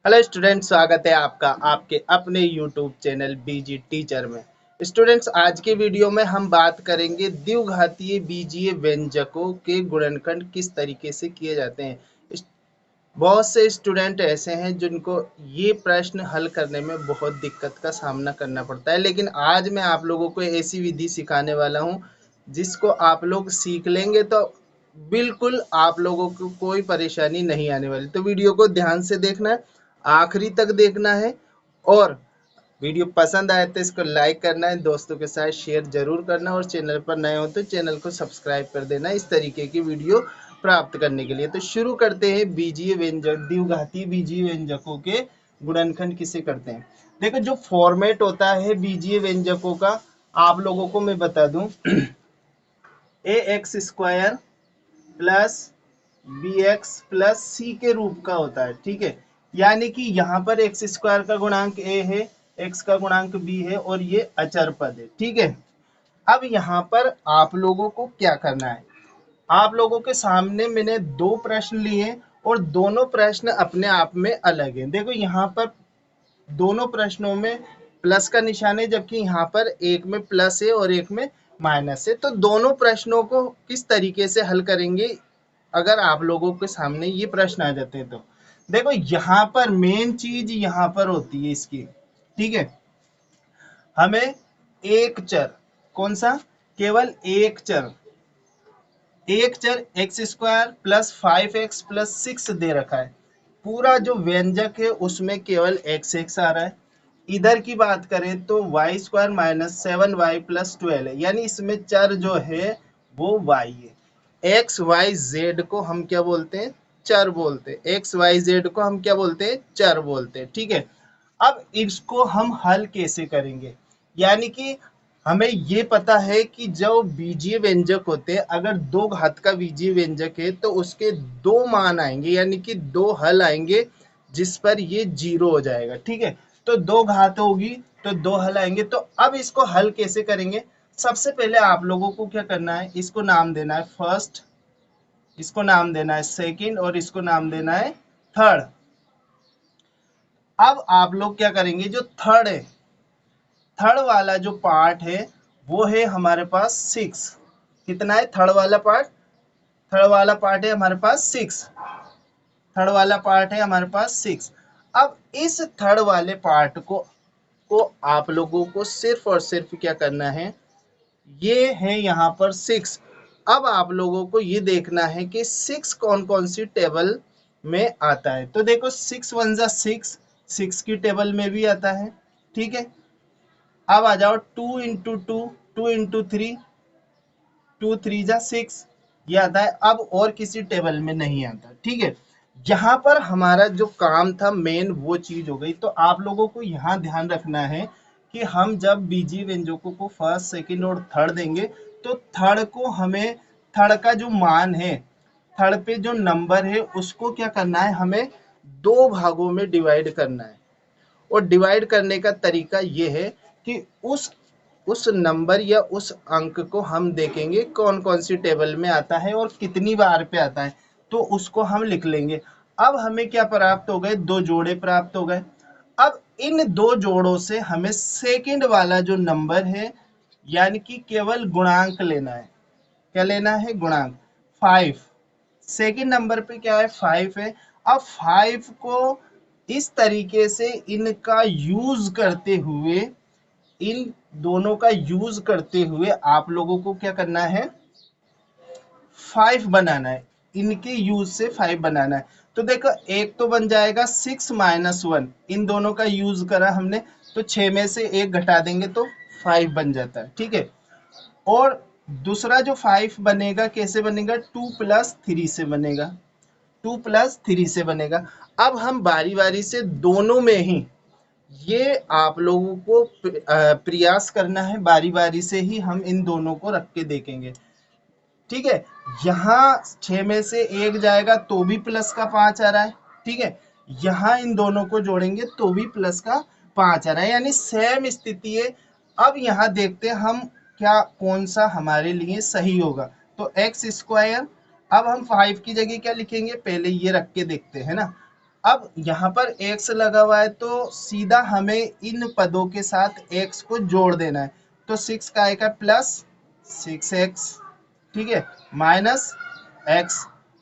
Hello student, स्वागत है आपका आपके अपने यूट्यूब चैनल बीजी टीचर में। स्टूडेंट्स, आज के वीडियो में हम बात करेंगे द्विघातीय बीजीय व्यंजकों के गुणनखंड किस तरीके से किए जाते हैं। बहुत से स्टूडेंट ऐसे हैं जिनको ये प्रश्न हल करने में बहुत दिक्कत का सामना करना पड़ता है, लेकिन आज मैं आप लोगों को ऐसी विधि सिखाने वाला हूँ जिसको आप लोग सीख लेंगे तो बिल्कुल आप लोगों को कोई परेशानी नहीं आने वाली। तो वीडियो को ध्यान से देखना है, आखिरी तक देखना है, और वीडियो पसंद आए तो इसको लाइक करना है, दोस्तों के साथ शेयर जरूर करना, और चैनल पर नए हो तो चैनल को सब्सक्राइब कर देना इस तरीके की वीडियो प्राप्त करने के लिए। तो शुरू करते हैं बीजीय व्यंजक, द्विघातीय बीजीय व्यंजकों के गुणनखंड किसे करते हैं। देखो, जो फॉर्मेट होता है बीजीय व्यंजकों का आप लोगों को मैं बता दूं, A X square plus B X plus C के रूप का होता है। ठीक है, यानी कि यहाँ पर एक्स स्क्वायर का गुणांक ए है, एक्स का गुणांक बी है, और ये अचर पद है। ठीक है, अब यहाँ पर आप लोगों को क्या करना है, आप लोगों के सामने मैंने दो प्रश्न लिए और दोनों प्रश्न अपने आप में अलग हैं। देखो, यहाँ पर दोनों प्रश्नों में प्लस का निशान है, जबकि यहाँ पर एक में प्लस है और एक में माइनस है। तो दोनों प्रश्नों को किस तरीके से हल करेंगे अगर आप लोगों के सामने ये प्रश्न आ जाते हैं तो देखो, यहाँ पर मेन चीज यहाँ पर होती है इसकी। ठीक है, हमें एक चर, कौन सा, केवल एक चर x square plus 5x plus 6 दे रखा है। पूरा जो व्यंजक है उसमें केवल एक्स एक्स आ रहा है। इधर की बात करें तो Y square minus 7y plus 12 है, यानी इसमें चर जो है वो y है। एक्स वाई जेड को हम क्या बोलते हैं, चर बोलते हैं। एक्स वाई जेड को हम क्या बोलते हैं, चर बोलते हैं। ठीक है, अब इसको हम हल कैसे करेंगे, यानी कि हमें ये पता है कि जो बीजीय व्यंजक होते हैं, अगर दो घात का बीजीय व्यंजक है तो उसके दो मान आएंगे, यानी कि दो हल आएंगे जिस पर ये जीरो हो जाएगा। ठीक है, तो दो घात होगी तो दो हल आएंगे। तो अब इसको हल कैसे करेंगे, सबसे पहले आप लोगों को क्या करना है, इसको नाम देना है फर्स्ट, इसको नाम देना है सेकंड, और इसको नाम देना है थर्ड। अब आप लोग क्या करेंगे, जो थर्ड है, थर्ड वाला जो पार्ट है वो है हमारे पास 6। कितना है थर्ड वाला पार्ट, थर्ड वाला पार्ट है हमारे पास 6, थर्ड वाला पार्ट है हमारे पास 6। अब इस थर्ड वाले पार्ट को आप लोगों को सिर्फ और सिर्फ क्या करना है, ये है यहाँ पर 6। अब आप लोगों को ये देखना है कि 6 कौन कौन सी टेबल में आता है। तो देखो, 6 1 जा 6, 6 की टेबल में भी आता है। ठीक है, अब आ जाओ 2 इंटू 2, 2 इंटू 3, 2 3 जा 6, ये आता है। अब और किसी टेबल में नहीं आता। ठीक है, यहाँ पर हमारा जो काम था मेन वो चीज हो गई। तो आप लोगों को यहाँ ध्यान रखना है कि हम जब बीजीय व्यंजकों को फर्स्ट सेकंड और थर्ड देंगे तो थर्ड को हमें, थर्ड का जो मान है, थर्ड पे जो नंबर है उसको क्या करना है, हमें दो भागों में डिवाइड करना है। और डिवाइड करने का तरीका ये है कि उस नंबर या उस अंक को हम देखेंगे कौन कौन सी टेबल में आता है और कितनी बार पे आता है, तो उसको हम लिख लेंगे। अब हमें क्या प्राप्त हो गए, दो जोड़े प्राप्त हो गए। अब इन दो जोड़ों से हमें सेकंड वाला जो नंबर है, यानी कि केवल गुणांक लेना है। क्या लेना है, गुणांक 5। सेकंड नंबर पे क्या है, 5 है। अब 5 को इस तरीके से इनका यूज करते हुए, इन दोनों का यूज करते हुए आप लोगों को क्या करना है, 5 बनाना है। इनके यूज से 5 बनाना है। तो देखो, एक तो बन जाएगा 6 माइनस 1, इन दोनों का यूज करा हमने तो 6 में से एक घटा देंगे तो 5 बन जाता है। ठीक है, और दूसरा जो 5 बनेगा कैसे बनेगा, 2 प्लस 3 से बनेगा, 2 प्लस 3 से बनेगा। अब हम बारी बारी से दोनों में ही, ये आप लोगों को प्रयास करना है, बारी बारी से ही हम इन दोनों को रख के देखेंगे। ठीक है, यहाँ 6 में से एक जाएगा तो भी प्लस का 5 आ रहा है। ठीक है, यहाँ इन दोनों को जोड़ेंगे तो भी प्लस का 5 आ रहा है, यानी सेम स्थिति है। अब यहाँ देखते हैं हम क्या, कौन सा हमारे लिए सही होगा। तो एक्स स्क्वायर, अब हम 5 की जगह क्या लिखेंगे, पहले ये रख के देखते हैं ना। अब यहाँ पर x लगा हुआ है तो सीधा हमें इन पदों के साथ x को जोड़ देना है। तो 6 का आएगा प्लस 6x, ठीक है, माइनस x,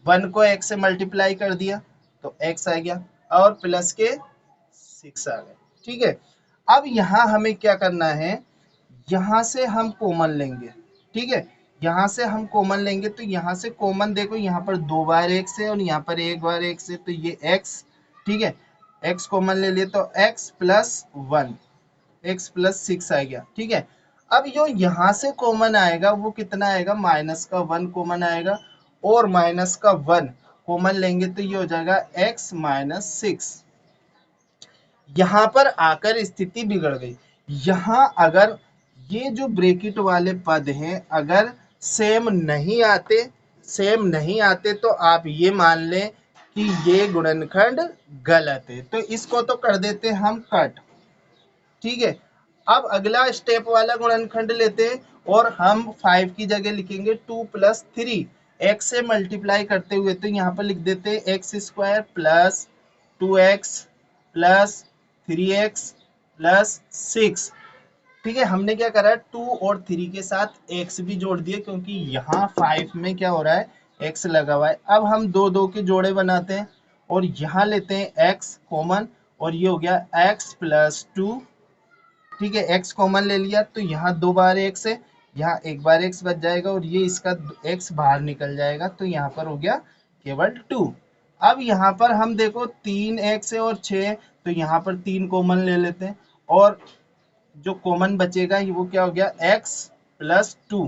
1 को x से मल्टीप्लाई कर दिया तो x आ गया और प्लस के 6 आ गए, ठीक है। अब यहाँ हमें क्या करना है, यहाँ से हम कॉमन लेंगे, ठीक है, यहाँ से हम कॉमन लेंगे तो यहाँ से कॉमन देखो, यहाँ पर 2 बार x है और यहाँ पर 1 बार x है तो ये x, ठीक है, x कॉमन ले लिए तो x प्लस 1, x प्लस 6 आ गया, ठीक है। अब जो यहाँ से कॉमन आएगा वो कितना आएगा, माइनस का 1 कॉमन आएगा और माइनस का 1 कॉमन लेंगे तो ये हो जाएगा x माइनस 6। यहाँ पर आकर स्थिति बिगड़ गई। यहाँ अगर ये जो ब्रैकेट वाले पद हैं अगर सेम नहीं आते तो आप ये मान लें कि ये गुणनखंड गलत है। तो इसको तो कर देते हम कट, ठीक है। अब अगला स्टेप वाला गुणनखंड लेते हैं और हम 5 की जगह लिखेंगे 2 प्लस 3, x से मल्टीप्लाई करते हुए तो यहाँ पर लिख देते हैं x square plus 2x plus 3x plus 6, ठीक है। हमने क्या करा, 2 और 3 के साथ x भी जोड़ दिए क्योंकि यहाँ 5 में क्या हो रहा है, x लगा हुआ है। अब हम दो दो के जोड़े बनाते हैं और यहाँ लेते हैं x कॉमन और ये हो गया x प्लस 2, ठीक है, x कॉमन ले लिया तो यहाँ 2 बार x है, यहाँ 1 बार x बच जाएगा और ये इसका x बाहर निकल जाएगा तो यहाँ पर हो गया केवल 2। अब यहाँ पर हम देखो 3x है और 6 तो यहाँ पर 3 कॉमन ले लेते हैं और जो कॉमन बचेगा वो क्या हो गया, x प्लस 2,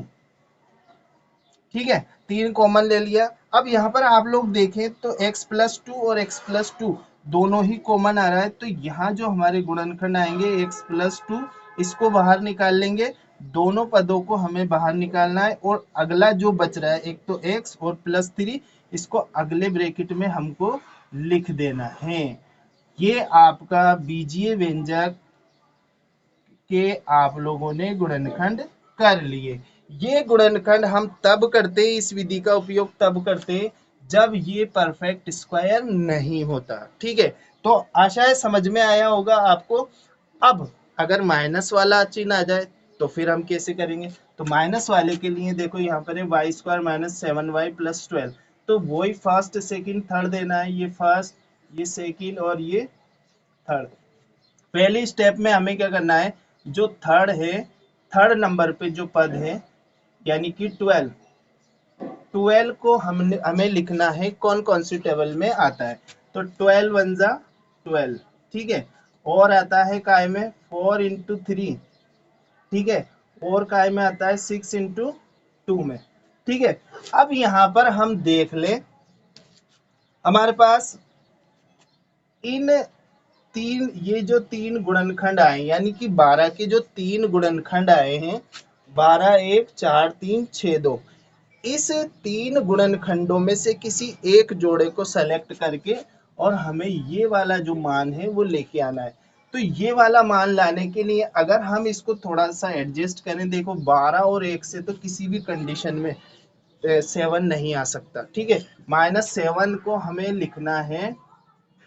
ठीक है, 3 कॉमन ले लिया। अब यहाँ पर आप लोग देखें तो x प्लस 2 और x प्लस 2 दोनों ही कॉमन आ रहा है तो यहाँ जो हमारे गुणनखंड आएंगे x प्लस 2 इसको बाहर निकाल लेंगे, दोनों पदों को हमें बाहर निकालना है और अगला जो बच रहा है एक तो x और प्लस 3 इसको अगले ब्रैकेट में हमको लिख देना है। ये आपका बीजीय व्यंजक के आप लोगों ने गुणनखंड कर लिए। ये गुणनखंड हम तब करते, इस विधि का उपयोग तब करते जब ये परफेक्ट स्क्वायर नहीं होता, ठीक है। तो आशा है समझ में आया होगा आपको। अब अगर माइनस वाला चिन्ह आ जाए तो फिर हम कैसे करेंगे, तो माइनस वाले के लिए देखो यहाँ पर है Y square minus 7y plus 12, तो वही फर्स्ट सेकंड थर्ड देना है, ये फर्स्ट ये सेकंड और ये थर्ड। पहली स्टेप में हमें क्या करना है, जो थर्ड है, थर्ड नंबर पे जो पद है यानी कि 12 को हमें लिखना है कौन कौन सी टेबल में आता है, तो 12 वन जा 12, ठीक है, और आता है काय में 4 इंटू 3, ठीक है, और काय में आता है 6 इंटू 2 में, ठीक है। अब यहाँ पर हम देख ले हमारे पास इन तीन, ये जो 3 गुणनखंड आए यानी कि 12 के जो 3 गुणनखंड आए हैं 12 1 4 3 6 2, इस 3 गुणनखंडों में से किसी एक जोड़े को सेलेक्ट करके और हमें ये वाला जो मान है वो लेके आना है। तो ये वाला मान लाने के लिए अगर हम इसको थोड़ा सा एडजस्ट करें, देखो 12 और 1 से तो किसी भी कंडीशन में 7 नहीं आ सकता, ठीक है, -7 को हमें लिखना है,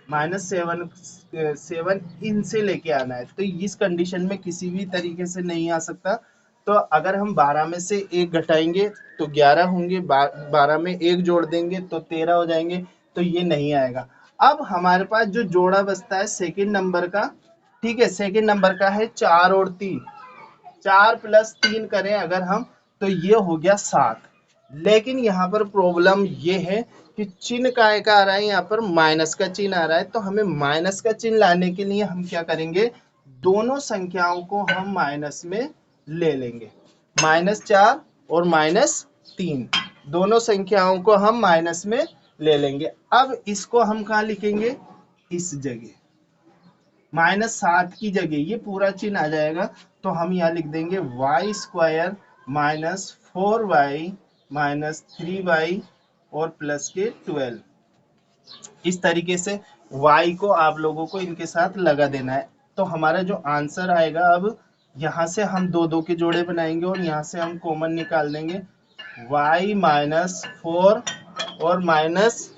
-7 इनसे लेके आना है तो इस कंडीशन में किसी भी तरीके से नहीं आ सकता। तो अगर हम 12 में से 1 घटाएंगे तो 11 होंगे, 12 में 1 जोड़ देंगे तो 13 हो जाएंगे, तो ये नहीं आएगा। अब हमारे पास जो जोड़ा बचता है सेकंड नंबर का, ठीक है, सेकंड नंबर का है 4 और 3, 4 प्लस 3 करें अगर हम तो ये हो गया 7। लेकिन यहाँ पर प्रॉब्लम ये है कि चिन्ह काय का आ रहा है, यहाँ पर माइनस का चिन्ह आ रहा है, तो हमें माइनस का चिन्ह लाने के लिए हम क्या करेंगे, दोनों संख्याओं को हम माइनस में ले लेंगे, -4 और -3 दोनों संख्याओं को हम माइनस में ले लेंगे। अब इसको हम कहाँ लिखेंगे, इस जगह -7 की जगह ये पूरा चिन्ह आ जाएगा तो हम यहाँ लिख देंगे Y square minus 4y minus 3y और प्लस के 12। इस तरीके से y को आप लोगों को इनके साथ लगा देना है। तो हमारा जो आंसर आएगा, अब यहाँ से हम दो दो के जोड़े बनाएंगे और यहाँ से हम कॉमन निकाल देंगे y -4 और माइनस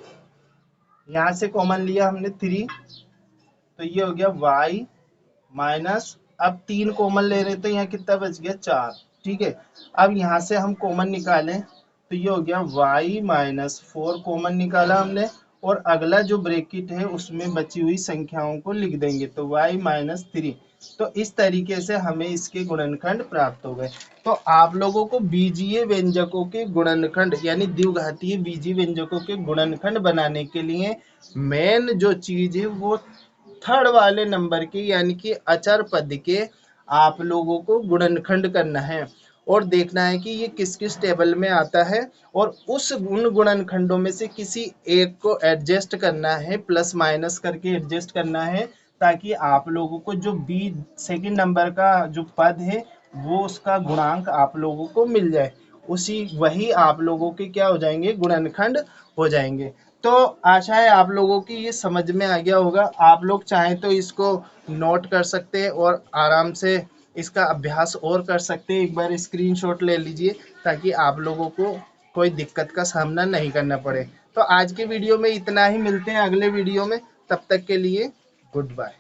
यहाँ से कॉमन लिया हमने 3, तो ये हो गया y माइनस, अब 3 कॉमन ले रहे तो यहाँ कितना बच गया 4। ठीक है, अब यहाँ से हम कॉमन निकालें तो ये हो गया y माइनस 4 कॉमन निकाला हमने, और अगला जो ब्रैकेट है उसमें बची हुई संख्याओं को लिख देंगे, तो y माइनस 3। तो इस तरीके से हमें इसके गुणनखंड प्राप्त हो गए। तो आप लोगों को बीजीय व्यंजकों के गुणनखंड यानी द्विघातीय बीजीय व्यंजकों के गुणनखंड बनाने के लिए मेन जो चीज है वो थर्ड वाले नंबर के यानी कि अचर पद के आप लोगों को गुणनखंड करना है और देखना है कि ये किस किस टेबल में आता है, और उस उन गुणनखंडों में से किसी एक को एडजस्ट करना है, प्लस माइनस करके एडजस्ट करना है, ताकि आप लोगों को जो बी सेकंड नंबर का जो पद है वो उसका गुणांक आप लोगों को मिल जाए, उसी वही आप लोगों के क्या हो जाएंगे, गुणनखंड हो जाएंगे। तो आशा है आप लोगों की ये समझ में आ गया होगा। आप लोग चाहें तो इसको नोट कर सकते हैं और आराम से इसका अभ्यास और कर सकते हैं। एक बार स्क्रीनशॉट ले लीजिए ताकि आप लोगों को कोई दिक्कत का सामना नहीं करना पड़े। तो आज के वीडियो में इतना ही, मिलते हैं अगले वीडियो में, तब तक के लिए गुड बाय।